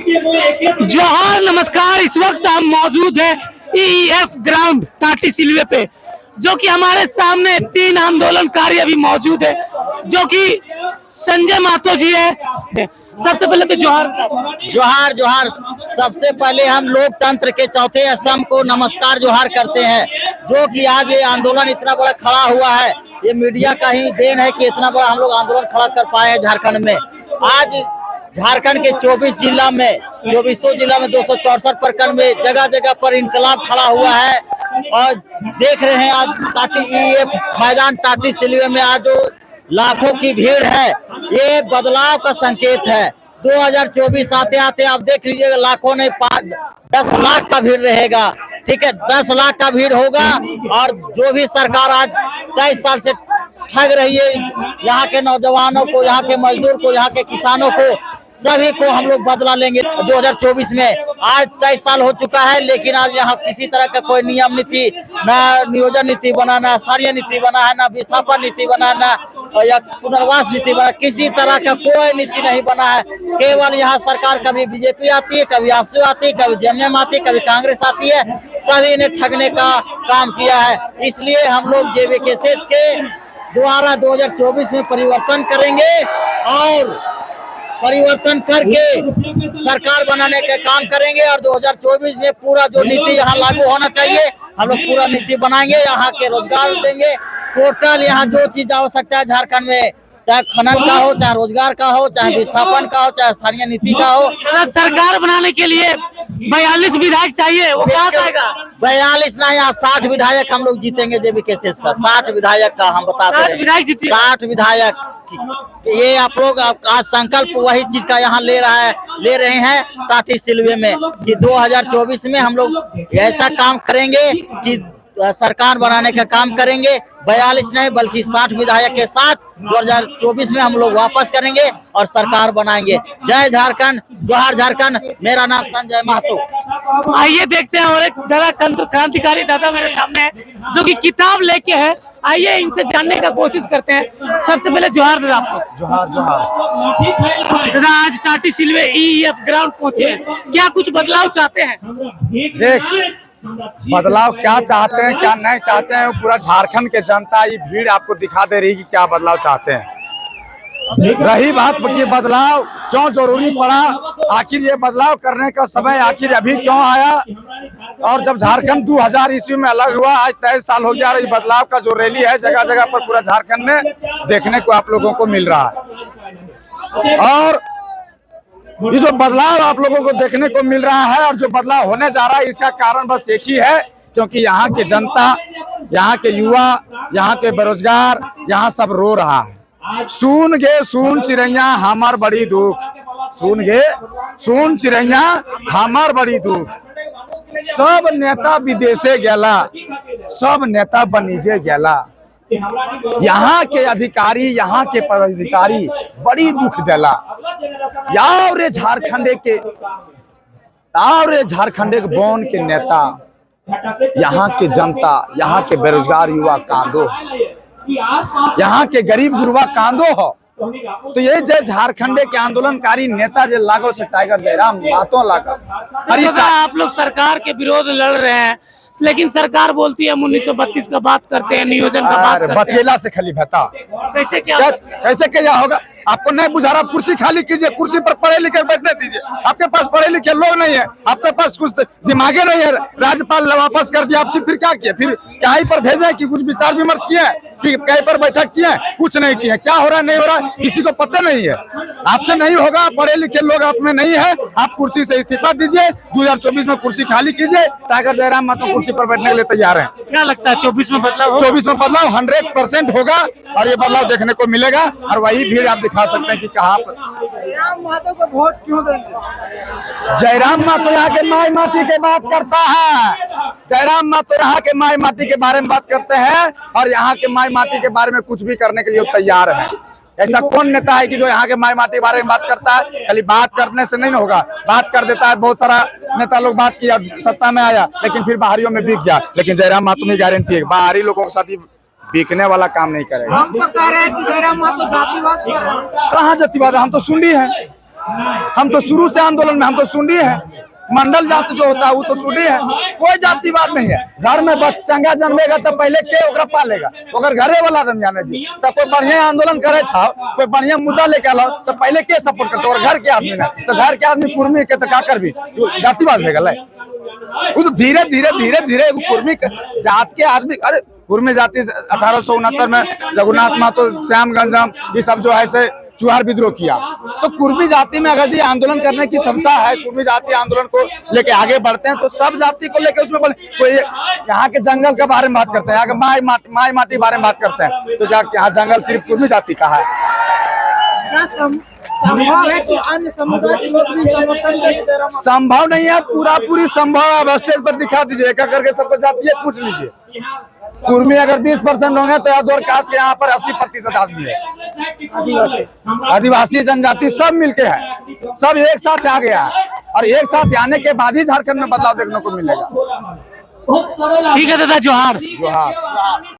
जोहार नमस्कार। इस वक्त हम मौजूद हैं ईएफ ग्राउंड टाटी सिलवे पे, जो कि हमारे सामने 3 आंदोलनकारी अभी मौजूद है, जो कि संजय महतो जी है। सबसे पहले तो जोहार जोहार जोहार। सबसे पहले हम लोकतंत्र के चौथे स्तंभ को नमस्कार जोहार करते हैं, जो कि आज ये आंदोलन इतना बड़ा खड़ा हुआ है। ये मीडिया का ही देन है कि इतना बड़ा हम लोग आंदोलन खड़ा कर पाए हैं झारखंड में। आज झारखंड के 24 जिला में 264 प्रखंड में जगह जगह पर इनकलाब खड़ा हुआ है। और देख रहे हैं आज टाटी ईएफ मैदान टाटी सिलवे में आज जो लाखों की भीड़ है, ये बदलाव का संकेत है। 2024 आते आते आप देख लीजिएगा, लाखों नहीं 10 लाख का भीड़ रहेगा। ठीक है, 10 लाख का भीड़ होगा। और जो भी सरकार आज 23 साल से ठग रही है यहाँ के नौजवानों को, यहाँ के मजदूर को, यहाँ के किसानों को, सभी को हम लोग बदला लेंगे 2024 में। आज 23 साल हो चुका है, लेकिन आज यहाँ किसी तरह का कोई नियम नीति, ना नियोजन नीति बना, ना स्थानीय नीति बना है, ना विस्थापन नीति बना, ना या पुनर्वास नीति बना, किसी तरह का कोई नीति नहीं बना है। केवल यहाँ सरकार कभी बीजेपी आती है, कभी आंसू आती है, कभी जेएमएम आती है, कभी कांग्रेस आती है, सभी ने ठगने का काम किया है। इसलिए हम लोग जेवीकेएस के द्वारा 2024 में परिवर्तन करेंगे और परिवर्तन करके सरकार बनाने का काम करेंगे। और 2024 में पूरा जो नीति यहाँ लागू होना चाहिए, हम लोग पूरा नीति बनाएंगे। यहाँ के रोजगार देंगे टोटल। यहाँ जो चीज आवश्यकता है झारखंड में, चाहे खनन का हो, चाहे रोजगार का हो, चाहे विस्थापन का हो, चाहे स्थानीय नीति का हो। सरकार बनाने के लिए 42 विधायक चाहिए, वो कहाँ से आएगा? 42 ना, यहाँ 60 विधायक हम लोग जीतेंगे जेवीकेएस का। 60 विधायक का हम बताते हैं, 60 विधायक। ये आप लोग आज संकल्प वही चीज का यहाँ ले रहे हैं टाटी सिलवे में कि 2024 में हम लोग ऐसा काम करेंगे कि सरकार बनाने का काम करेंगे। 42 नहीं बल्कि 60 विधायक के साथ 2024 में हम लोग वापस करेंगे और सरकार बनाएंगे। जय झारखंड, जोहार झारखंड। मेरा नाम संजय महतो। आइए देखते हैं, और एक दादा क्रांतिकारी दादा मेरे सामने है, जो कि किताब लेके है। आइए इनसे जानने का कोशिश करते हैं। सबसे पहले जोहार दादा आपको। जोहार जोहार। दादा आज टाटी सिलवे ईएफ ग्राउंड पहुंचे हैं, क्या कुछ बदलाव चाहते हैं? देख, बदलाव क्या चाहते हैं क्या नहीं चाहते हैं, पूरा झारखंड के जनता ये भीड़ आपको दिखा दे रही कि क्या बदलाव चाहते हैं। रही बात कि बदलाव क्यों जरूरी पड़ा, आखिर ये बदलाव करने का समय आखिर अभी क्यों आया। और जब झारखंड 2000 ईस्वी में अलग हुआ, आज 23 साल हो गया, और ये बदलाव का जो रैली है जगह जगह पर पूरा झारखंड में देखने को आप लोगों को मिल रहा है। और ये जो बदलाव आप लोगों को देखने को मिल रहा है और जो बदलाव होने जा रहा है, इसका कारण बस एक ही है, क्योंकि यहाँ के जनता, यहाँ के युवा, यहाँ के बेरोजगार, यहाँ सब रो रहा है। सुन गे सुन चिड़ैया हमार बड़ी दुख, सुन गे सुन चिड़ैया हमार बड़ी दुख। सब नेता विदेशे गेला, सब नेता बनीजे गेला। यहाँ के अधिकारी, यहाँ के पदाधिकारी बड़ी दुख देला। याओ रे झारखंडे के बौन के नेता, यहाँ के जनता, यहाँ के बेरोजगार युवा कांदो, यहाँ के गरीब गुरुवा कांदो हो। तो ये जो झारखंडे के आंदोलनकारी नेता जो लागो से टाइगर जयराम महतो लागो। अरे आप लोग सरकार के विरोध लड़ रहे हैं, लेकिन सरकार बोलती है 1932 का बात करते हैं, नियोजन का बात करते हैं। बतेला से खाली बता कैसे क्या होगा? आपको नहीं बुझा रहा, कुर्सी खाली कीजिए, कुर्सी पर पढ़े लिखे बैठने दीजिए। आपके पास पढ़े लिखे लोग नहीं है, आपके पास कुछ दिमागे नहीं है। राज्यपाल ने वापस कर दिया, आप फिर क्या किए? फिर कहीं पर भेजे कि कुछ विचार विमर्श किए कि कहीं पर बैठक किए? कुछ नहीं किए। क्या हो रहा नहीं हो रहा किसी को पता नहीं है। आपसे नहीं होगा, पढ़े लिखे लोग आप में नहीं है, आप कुर्सी से इस्तीफा दीजिए। 2024 में कुर्सी खाली कीजिए। टाइगर जयराम महतो कुर्सी पर बैठने के लिए तैयार है। क्या लगता है 24 में बदलाव? 24 में बदलाव 100% होगा और ये बदलाव देखने को मिलेगा। और वही भीड़ आप दिखा सकते हैं कि कहाँ पर। जयराम महतो को वोट क्यों देंगे? जयराम महतो यहाँ के माई माटी के बात करता है। जयराम महतो यहाँ के माई माटी के बारे में बात करते हैं और यहाँ के माई माटी के बारे में कुछ भी करने के लिए तैयार है। ऐसा कौन नेता है कि जो यहाँ के माई माटी के बारे में बात करता है? खाली बात करने से नहीं होगा, बात कर देता है। बहुत सारा नेता लोग बात किया, सत्ता में आया, लेकिन फिर बाहरियों में बिक गया। लेकिन जयराम महतो में गारंटी है बाहरी लोगों के साथ बिकने वाला काम नहीं करेगा। हम तो कह रहे हैं कि जयराम महतो जातिवाद कर रहे हैं। कहाँ जातिवाद? हम तो सुंडी हैं, हम तो शुरू से आंदोलन में, हम तो सुंडी है, मंडल जाति जो होता है वो तो सुंडी है, कोई जातिवाद नहीं है। घर में चंगा जन्मेगा तो पहले के ओकरा पालेगा, अगर घरे वाला जन जाने जी तो कोई बढ़िया आंदोलन करे था, कोई बढ़िया मुद्दा लेके आलो तो पहले के सपोर्ट करते, और घर के आदमी ना, तो घर के आदमी कुर्मी के तो का कर भी जातिवाद है गल, वो तो धीरे धीरे धीरे धीरे कुर्मी जात के आदमी, अरे कुर्मी जाति 1869 में रघुनाथ महतो, श्यामगंजम ये सब जो है से चुहार विद्रोह किया। तो कुर्मी जाति में अगर ये आंदोलन करने की क्षमता है, कुर्मी जाति आंदोलन को लेके आगे बढ़ते हैं, तो सब जाति को लेके उसमें कोई यहाँ के जंगल के बारे में बात करते हैं, यहाँ के माई माटी के बारे में बात करते हैं, तो क्या यहाँ जंगल सिर्फ कुर्मी जाति का है? क्या संभव है कि अन्य समुदाय के लोग भी समर्थन करें? संभव नहीं है, पूरी संभव है। अब स्टेज पर दिखा दीजिए, एक करके सबको जाति पूछ लीजिए। कुर्मी अगर 20% होंगे तो यादव कास्ट के यहाँ पर 80% आदमी है। आदिवासी जनजाति सब मिलके है, सब एक साथ आ गया है, और एक साथ आने के बाद ही झारखंड में बदलाव देखने को मिलेगा। ठीक है दादा, जोहार। जोहार।